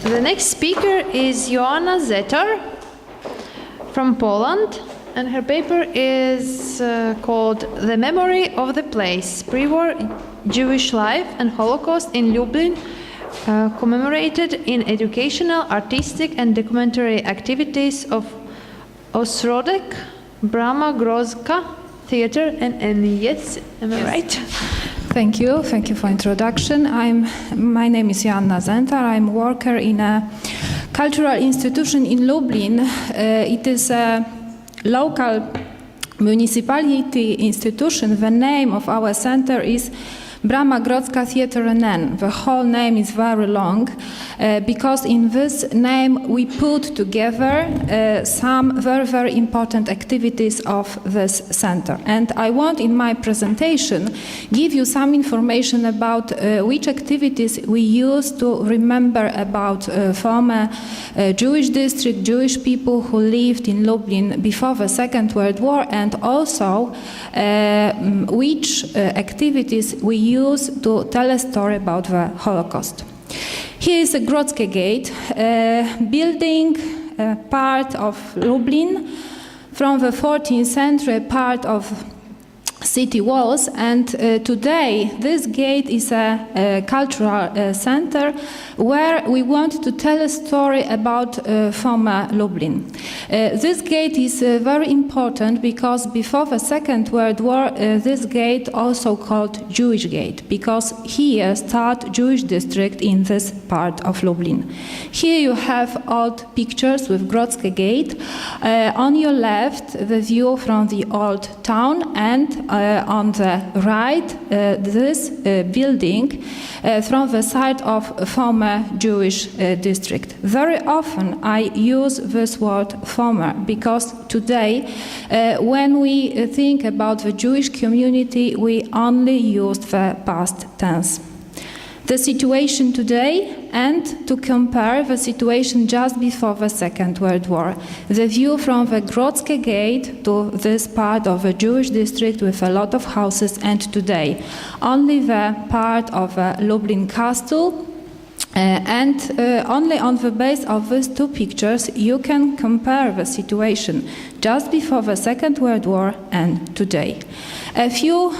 The next speaker is Joanna Zetar from Poland, and her paper is called The Memory of the Place, Pre-War Jewish Life and Holocaust in Lublin, commemorated in educational, artistic and documentary activities of Ośrodek, Brama Grodzka Teatr NN. Yes, am I right? Thank you for introduction. My name is Joanna Zetar. I'm a worker in a cultural institution in Lublin. It is a local municipality institution. The name of our center is Brama Grodzka Teatr NN. The whole name is very long because in this name we put together some very important activities of this center. And I want in my presentation give you some information about which activities we use to remember about former Jewish district, Jewish people who lived in Lublin before the Second World War, and also which activities we use to tell a story about the Holocaust. Here is a Grodzka Gate, building part of Lublin from the 14th century, part of city walls, and today this gate is a cultural center where we want to tell a story about former Lublin. This gate is very important because before the Second World War this gate also called Jewish Gate, because here start Jewish district in this part of Lublin. Here you have old pictures with Grodzka Gate. On your left the view from the old town, and on the right, this building from the side of former Jewish district. Very often I use this word former because today when we think about the Jewish community we only use the past tense. The situation today and to compare the situation just before the Second World War. The view from the Grodzka Gate to this part of the Jewish district with a lot of houses, and today only the part of Lublin Castle. And only on the base of these two pictures you can compare the situation just before the Second World War and today. A few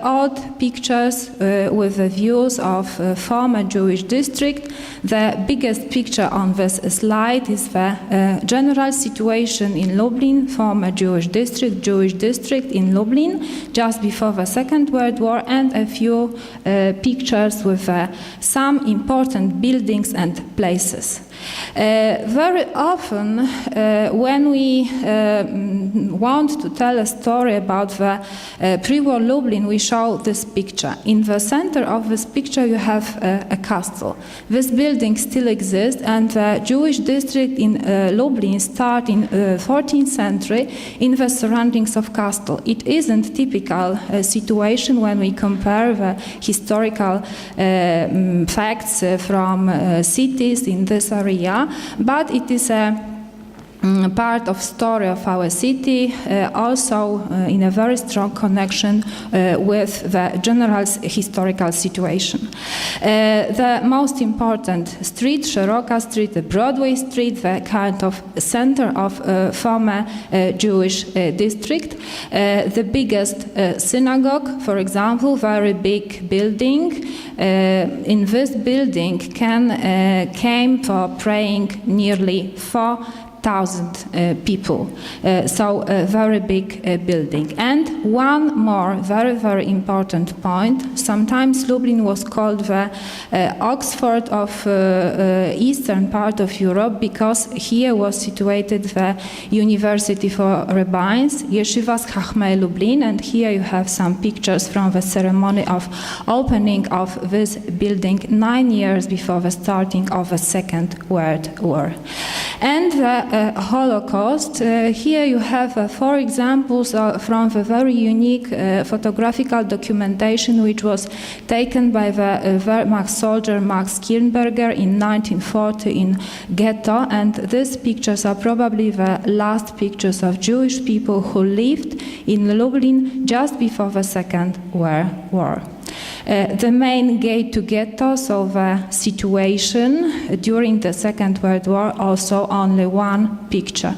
old pictures with the views of former Jewish district. The biggest picture on this slide is the general situation in Lublin, former Jewish district in Lublin, just before the Second World War, and a few pictures with some important buildings and places. Very often when we want to tell a story about the pre-war Lublin, we show this picture. In the center of this picture you have a castle. This building still exists, and the Jewish district in Lublin started in 14th century in the surroundings of castle. It isn't typical situation when we compare the historical facts from cities in this area, but it is a part of story of our city, also in a very strong connection with the general historical situation. The most important street, Szeroka Street, the Broadway Street, the kind of center of former Jewish district. The biggest synagogue, for example, very big building. In this building came for praying nearly 4,000 people, so a very big building. And one more very important point. Sometimes Lublin was called the Oxford of eastern part of Europe because here was situated the University for Rabbis, Yeshivas Chachmei Lublin, and here you have some pictures from the ceremony of opening of this building 9 years before the starting of the Second World War. And the Holocaust. Here you have 4 examples from the very unique photographical documentation which was taken by the Wehrmacht soldier Max Kirnberger in 1940 in ghetto, and these pictures are probably the last pictures of Jewish people who lived in Lublin just before the Second World War. The main gate to ghetto, so the situation during the Second World War, also only one picture.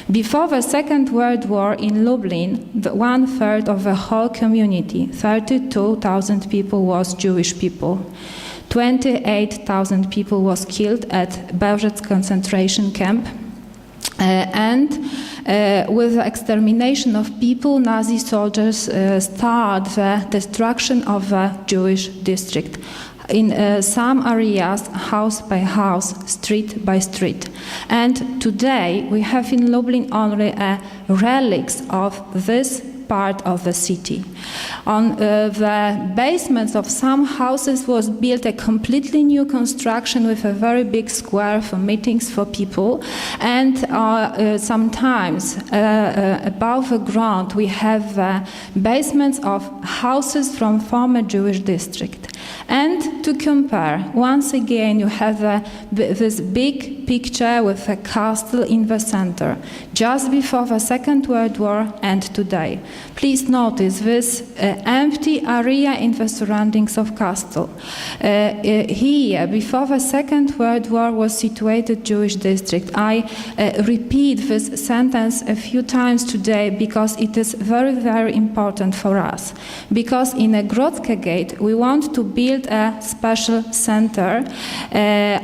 Before the Second World War in Lublin, 1/3 of the whole community, 32,000 people, was Jewish people. 28,000 people was killed at Bełżec concentration camp. With the extermination of people, Nazi soldiers start the destruction of the Jewish district. In some areas, house by house, street by street. And today we have in Lublin only relics of this part of the city. On the basements of some houses was built a completely new construction with a very big square for meetings for people, and sometimes above the ground we have basements of houses from former Jewish district. And to compare, once again you have this big picture with a castle in the center, just before the Second World War and today. Please notice this empty area in the surroundings of castle. Here, before the Second World War, was situated Jewish district. I repeat this sentence a few times today because it is very, very important for us. Because in a Grodzka Gate, we want to build a special center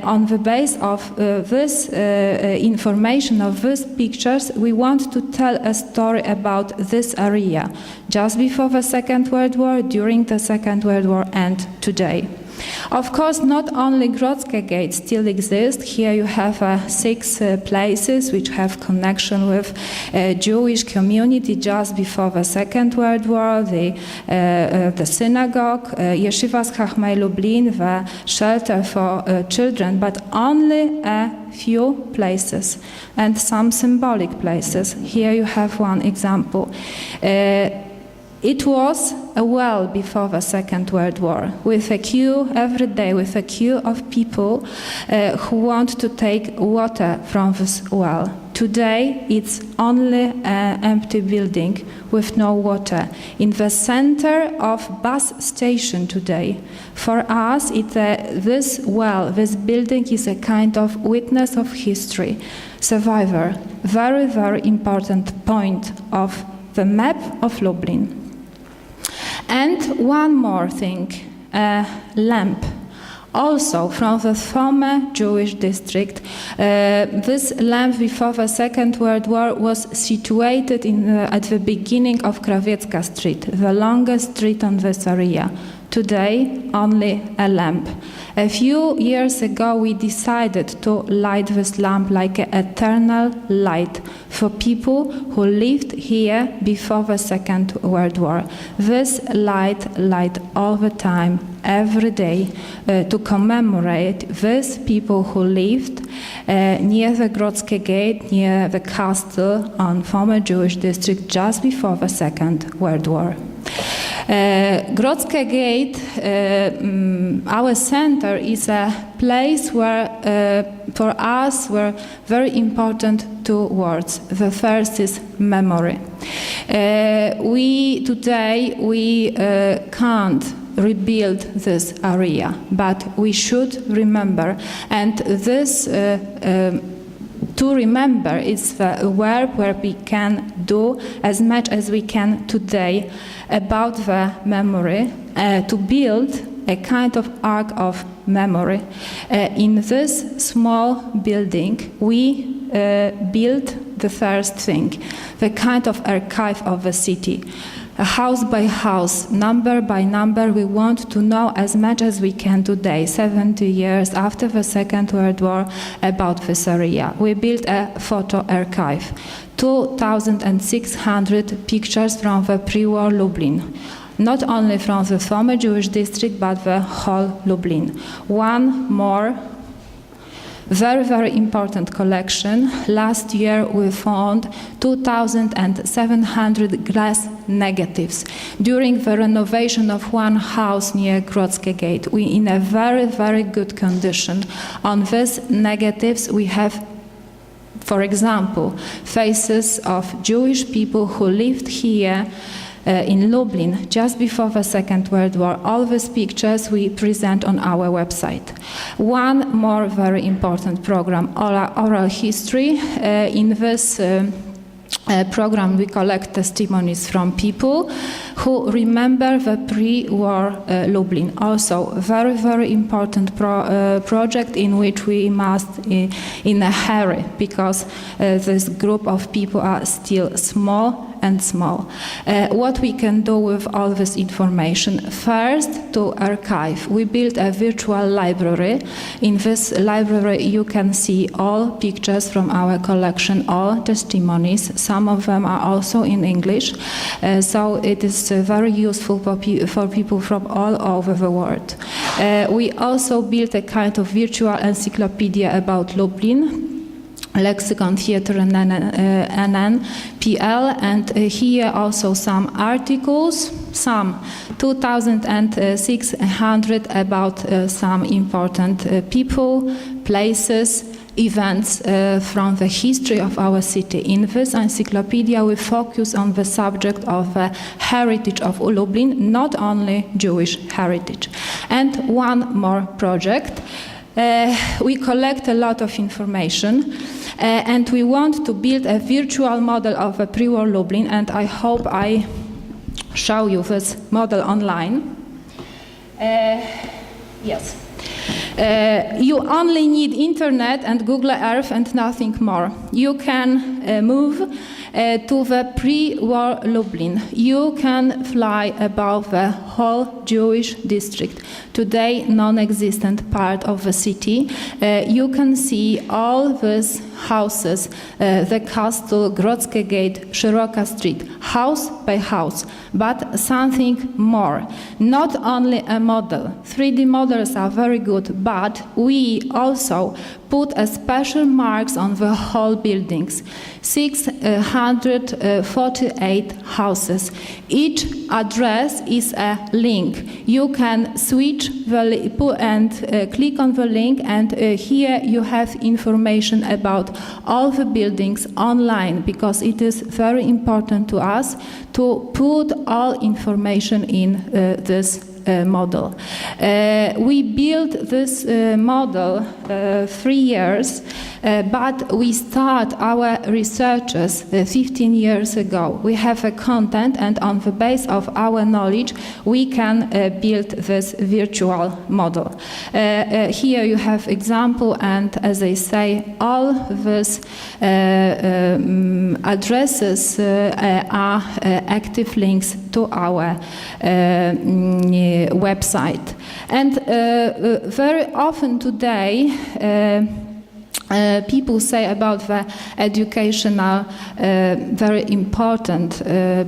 on the base of this information, of these pictures. We want to tell a story about this area, just before the Second World War, during the Second World War, and today. Of course, not only Grodzka Gate still exists. Here you have 6 places which have connection with Jewish community just before the Second World War, the synagogue, Yeshivas Chachmei Lublin, the shelter for children, but only a few places and some symbolic places. Here you have one example. It was a well before the Second World War, with a queue every day, with a queue of people who want to take water from this well. Today, it's only an empty building with no water. In the center of bus station today, for us, this well, this building is a kind of witness of history, survivor, very, very important point of the map of Lublin. And one more thing, a lamp, also from the former Jewish district. This lamp before the Second World War was situated at the beginning of Krawiecka Street, the longest street on this area. Today, only a lamp. A few years ago, we decided to light this lamp like an eternal light for people who lived here before the Second World War. This light all the time, every day, to commemorate these people who lived near the Grodzka Gate, near the castle on former Jewish district just before the Second World War. Grodzka Gate, our center, is a place where, for us, were very important 2 words. The first is memory. Today we can't rebuild this area, but we should remember, and this to remember is the work where we can do as much as we can today about the memory, to build a kind of ark of memory. In this small building, we built the first thing, the kind of archive of the city. House by house, number by number, we want to know as much as we can today, 70 years after the Second World War, about this area. We built a photo archive, 2,600 pictures from the pre-war Lublin. Not only from the former Jewish district, but the whole Lublin. One more very, very important collection. Last year we found 2,700 glass negatives during the renovation of one house near Grodzka Gate. We in a very, very good condition. On these negatives we have, for example, faces of Jewish people who lived here in Lublin just before the Second World War. All these pictures we present on our website. One more very important program, oral history. In this program we collect testimonies from people who remember the pre-war Lublin. Also very, very important project in which we must in a hurry, because this group of people are still small and small. What we can do with all this information? First, to archive. We built a virtual library. In this library you can see all pictures from our collection, all testimonies. Some of them are also in English, so it is very useful for people from all over the world. We also built a kind of virtual encyclopedia about Lublin, Lexicon Theatr NN PL, and here also some articles, some 2,600 about some important people, places, events from the history of our city. In this encyclopedia we focus on the subject of the heritage of Lublin, not only Jewish heritage. And one more project. We collect a lot of information and we want to build a virtual model of a pre-war Lublin, and I hope I show you this model online. Yes. You only need internet and Google Earth and nothing more. You can move to the pre-war Lublin. You can fly above the whole Jewish district, today non-existent part of the city. You can see all these houses, the castle, Grodzka Gate, Szeroka Street, house by house, but something more. Not only a model. 3D models are very good, but we also put a special marks on the whole buildings. 648 houses. Each address is a link. You can switch and click on the link, and here you have information about all the buildings online, because it is very important to us to put all information in this model. We built this model 3 years, but we start our researches 15 years ago. We have a content, and on the base of our knowledge we can build this virtual model. Here you have example, and as I say, all these addresses are active links to our website. And very often today people say about the educational, very important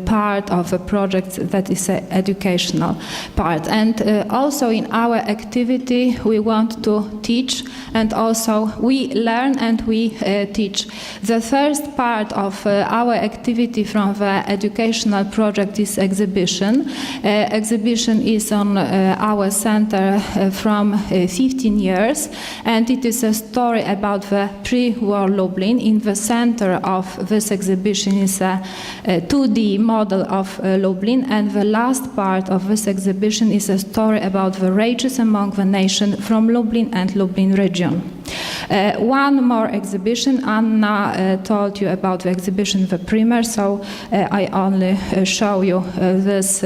part of a project that is an educational part. And also in our activity we want to teach, and also we learn and we teach. The first part of our activity from the educational project is exhibition. Exhibition is on our center from 15 years, and it is a story about the pre-war Lublin. In the center of this exhibition is a 2D model of Lublin, and the last part of this exhibition is a story about the rages among the nation from Lublin and Lublin region. One more exhibition. Anna told you about the exhibition, the premiere, so I only show you these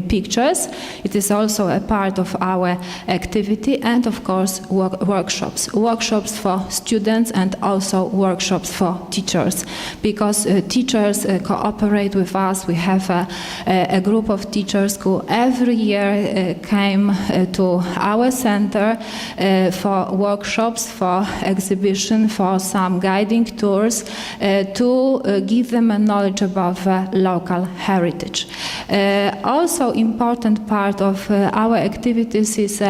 pictures. It is also a part of our activity, and of course workshops. Workshops for students and also workshops for teachers, because teachers cooperate with us. We have a group of teachers who every year came to our center for workshops, for exhibition, for some guiding tours, to give them a knowledge about the local heritage. Also important part of our activities is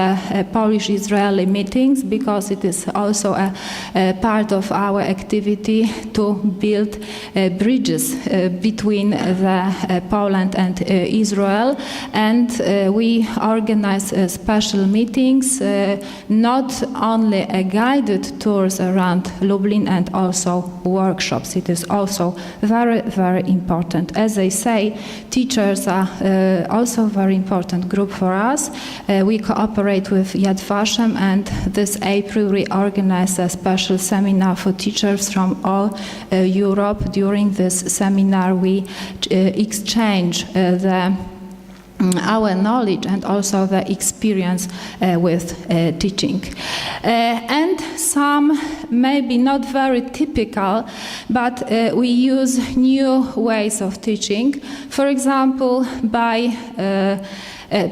Polish-Israeli meetings, because it is also a part of our activity to build bridges between Poland and Israel, and we organize special meetings, not only a guided tours around Lublin and also workshops. It is also very, very important. As I say, teachers are also a very important group for us. We cooperate with Yad Vashem, and this April we organize a special seminar for teachers from all Europe. During this seminar we exchange our knowledge and also the experience with teaching. And some maybe not very typical, but we use new ways of teaching. For example, by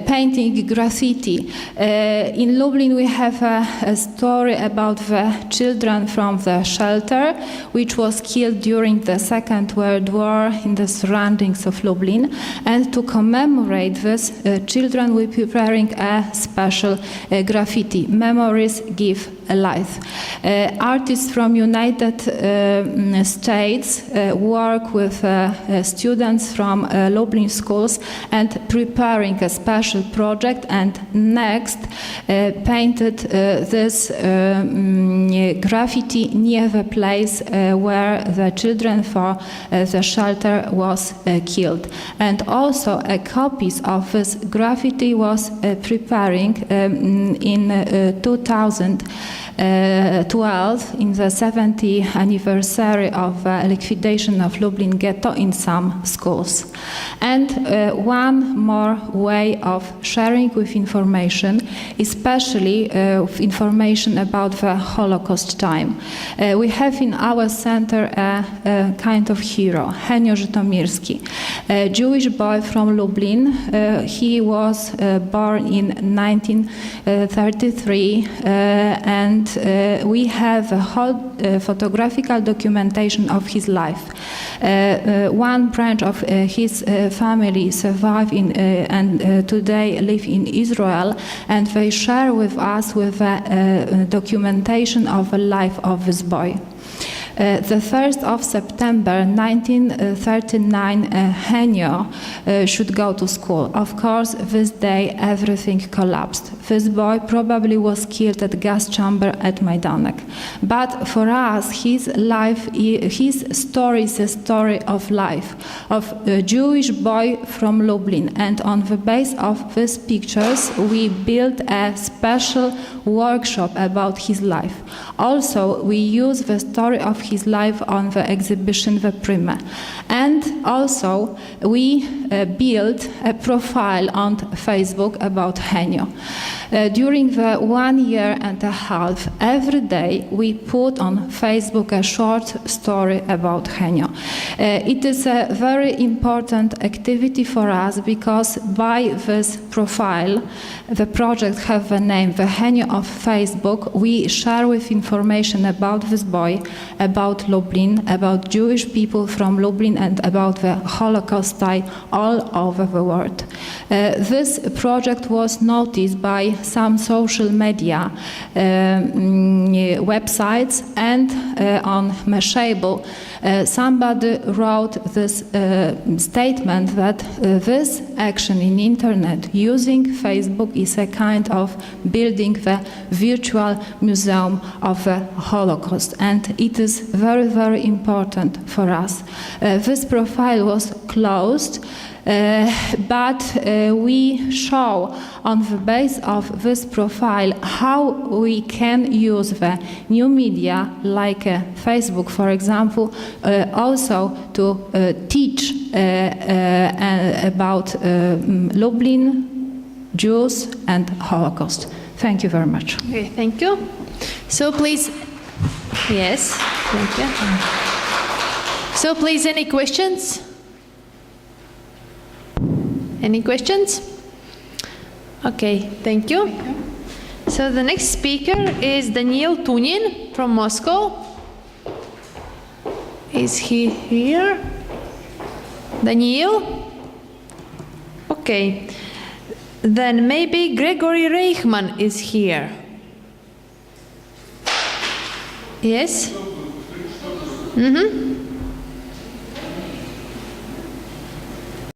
painting graffiti. In Lublin we have a story about the children from the shelter which was killed during the Second World War in the surroundings of Lublin, and to commemorate this, children will be preparing a special graffiti. Memories give a life. Artists from United States work with students from Lublin schools and preparing a special project, and next painted this graffiti near the place where the children for the shelter was killed. And also copies of this graffiti was preparing in 2012 in the 70th anniversary of liquidation of Lublin ghetto in some schools. And one more way of sharing with information, especially information about the Holocaust time. We have in our center a kind of hero, Henio Żytomierski, a Jewish boy from Lublin. He was born in 1933 and we have a whole photographical documentation of his life. One branch of his family survived and today live in Israel, and they share with us with the documentation of the life of this boy. The 1st of September 1939, Henio should go to school. Of course, this day everything collapsed. This boy probably was killed at gas chamber at Majdanek. But for us, his story is a story of life, of a Jewish boy from Lublin. And on the base of these pictures, we built a special workshop about his life. Also, we use the story of his life on the exhibition The Prima. And also, we built a profile on Facebook about Henio. During the 1 year and a half, every day we put on Facebook a short story about Henio. It is a very important activity for us because by this profile, the project have the name The Henio of Facebook. We share with information about this boy, about Lublin, about Jewish people from Lublin, and about the Holocaust time all over the world. This project was noticed by some social media websites, and on Mashable somebody wrote this statement that this action in internet using Facebook is a kind of building the virtual museum of the Holocaust, and it is very, very important for us. This profile was closed, but we show on the base of this profile how we can use the new media like Facebook, for example, also to teach about Lublin, Jews and Holocaust. Thank you very much. Okay, thank you. So please, yes, thank you. So please, any questions? Any questions? Okay, thank you. So the next speaker is Daniil Tunin from Moscow. Is he here? Daniil? Okay. Then maybe Gregory Reichman is here. Yes? Mm-hmm.